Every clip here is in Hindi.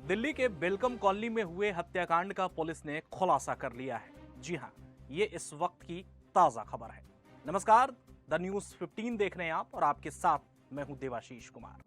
दिल्ली के वेलकम कॉलोनी में हुए हत्याकांड का पुलिस ने खुलासा कर लिया है। जी हां, ये इस वक्त की ताजा खबर है। नमस्कार, द न्यूज 15 देख रहे हैं आप और आपके साथ मैं हूं देवाशीष कुमार।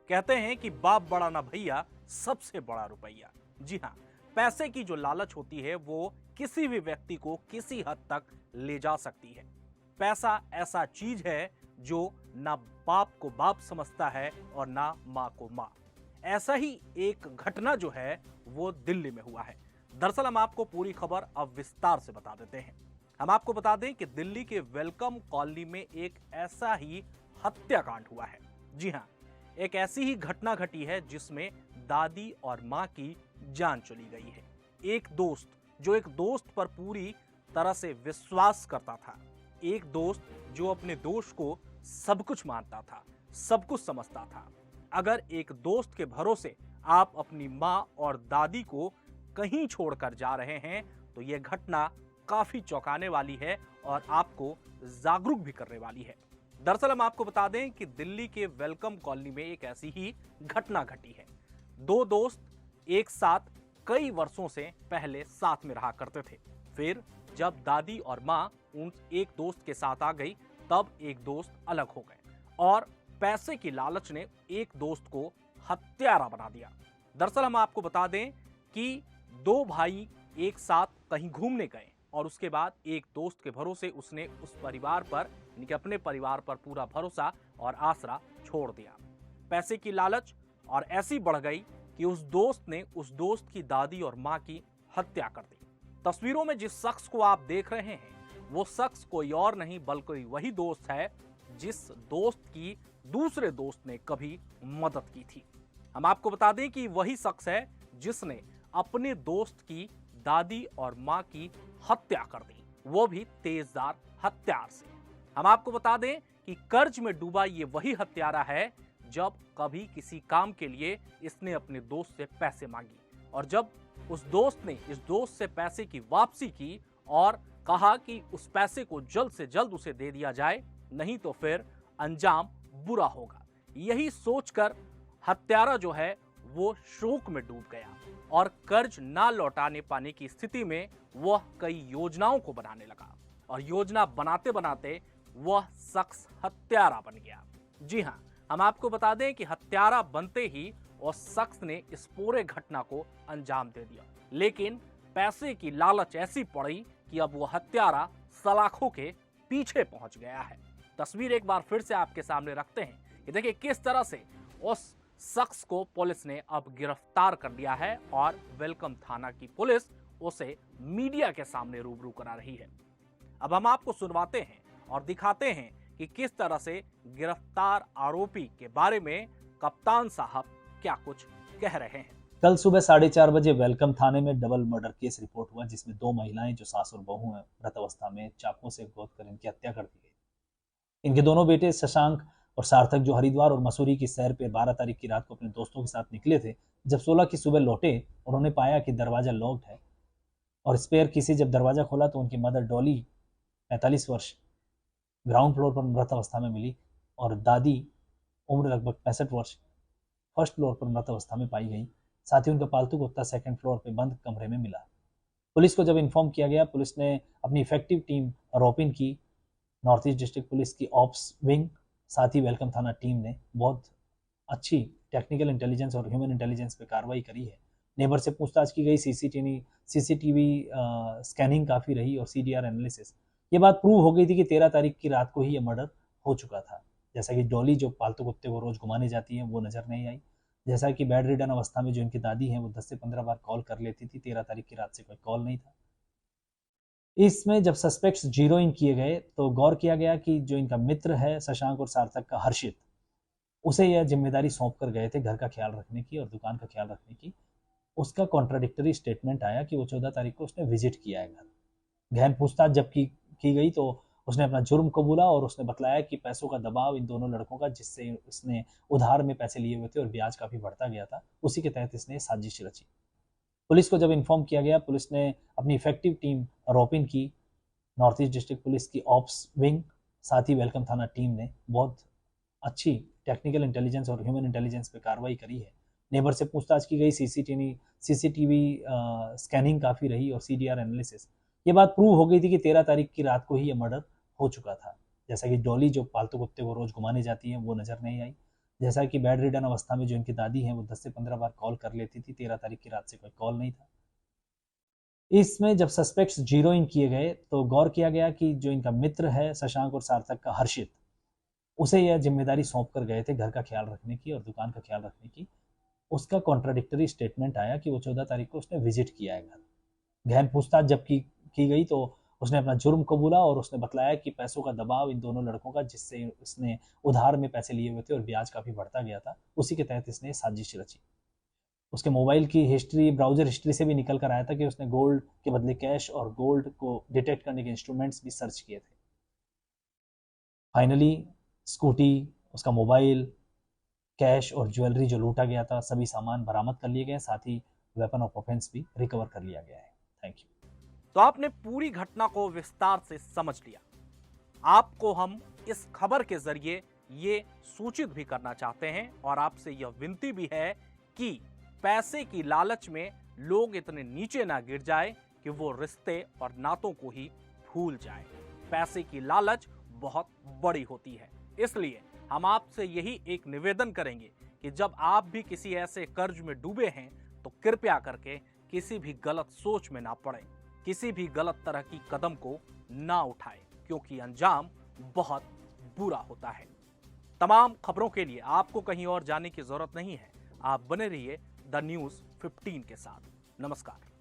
कहते हैं कि बाप बड़ा ना भैया, सबसे बड़ा रुपया। जी हां, पैसे की जो लालच होती है वो किसी भी व्यक्ति को किसी हद तक ले जा सकती है। पैसा ऐसा चीज है जो ना बाप को बाप समझता है और ना मां को मां। ऐसा ही एक घटना जो है वो दिल्ली में हुआ है। दरअसल हम आपको पूरी खबर अब विस्तार से बता देते हैं। हम आपको बता दें कि दिल्ली के वेलकम कॉलोनी में एक ऐसा ही हत्याकांड हुआ है। जी हां, एक ऐसी ही घटना घटी है जिसमें दादी और मां की जान चली गई है। एक दोस्त जो एक दोस्त पर पूरी तरह से विश्वास करता था, एक दोस्त जो अपने दोस्त को सब कुछ मानता था, सब कुछ समझता था। अगर एक दोस्त के भरोसे आप अपनी मां और दादी को कहीं छोड़कर जा रहे हैं तो यह घटना काफी चौंकाने वाली है और आपको जागरूक भी करने वाली है। दरअसल हम आपको बता दें कि दिल्ली के वेलकम कॉलोनी में एक ऐसी ही घटना घटी है। दो दोस्त एक साथ कई वर्षों से पहले साथ में रहा करते थे। फिर जब दादी और मां उन एक दोस्त के साथ आ गई तब एक दोस्त अलग हो गए और पैसे की लालच ने एक दोस्त को हत्यारा बना दिया। दरअसल हम आपको बता दें कि दो भाई एक साथ कहीं घूमने गए और उसके बाद एक दोस्त के भरोसे उसने उस परिवार पर, यानी कि अपने परिवार पर पूरा भरोसा और आसरा छोड़ दिया। पैसे की लालच और ऐसी बढ़ गई कि उस दोस्त ने उस दोस्त की दादी और मां की हत्या कर दी। तस्वीरों में जिस शख्स को आप देख रहे हैं वो शख्स कोई और नहीं बल्कि वही दोस्त है जिस दोस्त की दूसरे दोस्त ने कभी मदद की थी। हम आपको बता दें कि वही शख्स है जिसने अपने दोस्त की दादी और मां की हत्या कर दी, वो भी तेजदार हथियार से। हम आपको बता दें कि कर्ज में डूबा ये वही हत्यारा है जब कभी किसी काम के लिए इसने अपने दोस्त से पैसे मांगी और जब उस दोस्त ने इस दोस्त से पैसे की वापसी की और कहा कि उस पैसे को जल्द से जल्द उसे दे दिया जाए, नहीं तो फिर अंजाम बुरा होगा। यही सोचकर हत्यारा जो है वो शोक में डूब गया और कर्ज ना लौटाने पाने की स्थिति में वह कई योजनाओं को बनाने लगा और योजना बनाते बनाते वह शख्स हत्यारा बन गया। जी हां, हम आपको बता दें कि हत्यारा बनते ही उस शख्स ने इस पूरे घटना को अंजाम दे दिया, लेकिन पैसे की लालच ऐसी पड़ी कि अब वह हत्यारा सलाखों के पीछे पहुंच गया है। तस्वीर एक बार फिर से आपके सामने रखते हैं कि देखिए किस तरह से उस शख्स को पुलिस ने अब गिरफ्तार कर लिया है और वेलकम थाना की पुलिस उसे मीडिया के सामने रूबरू करा रही है। अब हम आपको सुनवाते हैं और दिखाते हैं कि किस तरह से गिरफ्तार आरोपी के बारे में कप्तान साहब क्या कुछ कह रहे हैं। कल सुबह 4:30 बजे वेलकम थाने में डबल मर्डर केस रिपोर्ट हुआ जिसमें दो महिलाएं जो सास और बहू हैं मृत अवस्था में चाकू से गोद कर इनकी हत्या कर दी गई। इनके दोनों बेटे शशांक और सार्थक जो हरिद्वार और मसूरी की सैर पर 12 तारीख की रात को अपने दोस्तों के साथ निकले थे, जब 16 की सुबह लौटे उन्होंने पाया कि दरवाजा लॉक्ड है और स्पेयर की से जब दरवाजा खोला तो उनकी मदर डॉली 45 वर्ष ग्राउंड फ्लोर पर मृत अवस्था में मिली और दादी उम्र लगभग 65 वर्ष फर्स्ट फ्लोर पर मृत अवस्था में पाई गई। साथ ही उनका पालतू कुत्ता सेकंड फ्लोर पे बंद कमरे में मिला। पुलिस को जब इन्फॉर्म किया गया, पुलिस ने अपनी इफेक्टिव टीम रोपिन की, नॉर्थ ईस्ट डिस्ट्रिक्ट पुलिस की ऑप्स विंग, साथ ही वेलकम थाना टीम ने बहुत अच्छी टेक्निकल इंटेलिजेंस और ह्यूमन इंटेलिजेंस पे कार्रवाई करी है। नेबर से पूछताछ की गई, सीसीटीवी स्कैनिंग काफ़ी रही और सीडीआर एनालिसिस। ये बात प्रूव हो गई थी कि 13 तारीख की रात को ही ये मर्डर हो चुका था। जैसा कि डॉली जो पालतू कुत्ते को रोज घुमाने जाती है वो नजर नहीं आई, जैसा कि बेड रिडन अवस्था में जो इनकी दादी है वो 10 से 15 बार कॉल कर लेती थी, 13 तारीख की रात से कोई कॉल नहीं था। इसमें जब सस्पेक्ट्स जीरो इन किए गए तो गौर किया गया कि जो इनका मित्र है शशांक और सार्थक का हर्षित, उसे यह जिम्मेदारी सौंप कर गए थे घर का ख्याल रखने की और दुकान का ख्याल रखने की। उसका कॉन्ट्राडिक्टरी स्टेटमेंट आया कि वो 14 तारीख को उसने विजिट किया है घर। गहन पूछताछ जब की गई तो उसने अपना जुर्म कबूला और उसने बतलाया कि पैसों का दबाव इन दोनों लड़कों का, जिससे उसने उधार में पैसे लिए हुए थे और ब्याज काफ़ी बढ़ता गया था, उसी के तहत इसने साजिश रची। पुलिस को जब इन्फॉर्म किया गया, पुलिस ने अपनी इफेक्टिव टीम रोपिन की, नॉर्थ ईस्ट डिस्ट्रिक्ट पुलिस की ऑप्स विंग, साथ ही वेलकम थाना टीम ने बहुत अच्छी टेक्निकल इंटेलिजेंस और ह्यूमन इंटेलिजेंस पे कार्रवाई करी है। नेबर से पूछताछ की गई, सीसीटीवी स्कैनिंग काफ़ी रही और सीडीआर एनालिसिस। ये बात प्रूव हो गई थी कि 13 तारीख की रात को ही ये मर्डर हो चुका था। जैसा कि डॉली जो पालतू कुत्ते को रोज घुमाने जाती है वो नज़र नहीं आई। जैसा कि बेड रिडन अवस्था में जो इनकी दादी हैं वो 10 से 15 बार कॉल कर लेती थी, 13 तारीख की रात से कोई कॉल नहीं था। इसमें जब सस्पेक्ट्स जीरो इन किए गए तो गौर किया गया कि जो इनका मित्र है शशांक और सार्थक का हर्षित, उसे यह जिम्मेदारी सौंप कर गए थे घर का ख्याल रखने की और दुकान का ख्याल रखने की। उसका कॉन्ट्राडिक्टरी स्टेटमेंट आया कि वो 14 तारीख को उसने विजिट किया है घर। गहन पूछताछ जब की गई तो उसने अपना जुर्म कबूला और उसने बतलाया कि पैसों का दबाव इन दोनों लड़कों का, जिससे उसने उधार में पैसे लिए हुए थे और ब्याज काफ़ी बढ़ता गया था, उसी के तहत इसने साजिश रची। उसके मोबाइल की हिस्ट्री, ब्राउजर हिस्ट्री से भी निकल कर आया था कि उसने गोल्ड के बदले कैश और गोल्ड को डिटेक्ट करने के इंस्ट्रूमेंट्स भी सर्च किए थे। फाइनली स्कूटी, उसका मोबाइल, कैश और ज्वेलरी जो लूटा गया था, सभी सामान बरामद कर लिए गए, साथ ही वेपन ऑफ ऑफेंस भी रिकवर कर लिया गया है। Thank you. तो आपने पूरी घटना को विस्तार से समझ लिया। आपको हम इस खबर के जरिए ये सूचित भी करना चाहते हैं और आपसे यह विनती भी है कि पैसे की लालच में लोग इतने नीचे ना गिर जाए कि वो रिश्ते और नातों को ही भूल जाए। पैसे की लालच बहुत बड़ी होती है, इसलिए हम आपसे यही एक निवेदन करेंगे कि जब आप भी किसी ऐसे कर्ज में डूबे हैं तो कृपया करके किसी भी गलत सोच में ना पड़े, किसी भी गलत तरह की कदम को ना उठाए, क्योंकि अंजाम बहुत बुरा होता है। तमाम खबरों के लिए आपको कहीं और जाने की जरूरत नहीं है। आप बने रहिए द न्यूज़ 15 के साथ। नमस्कार।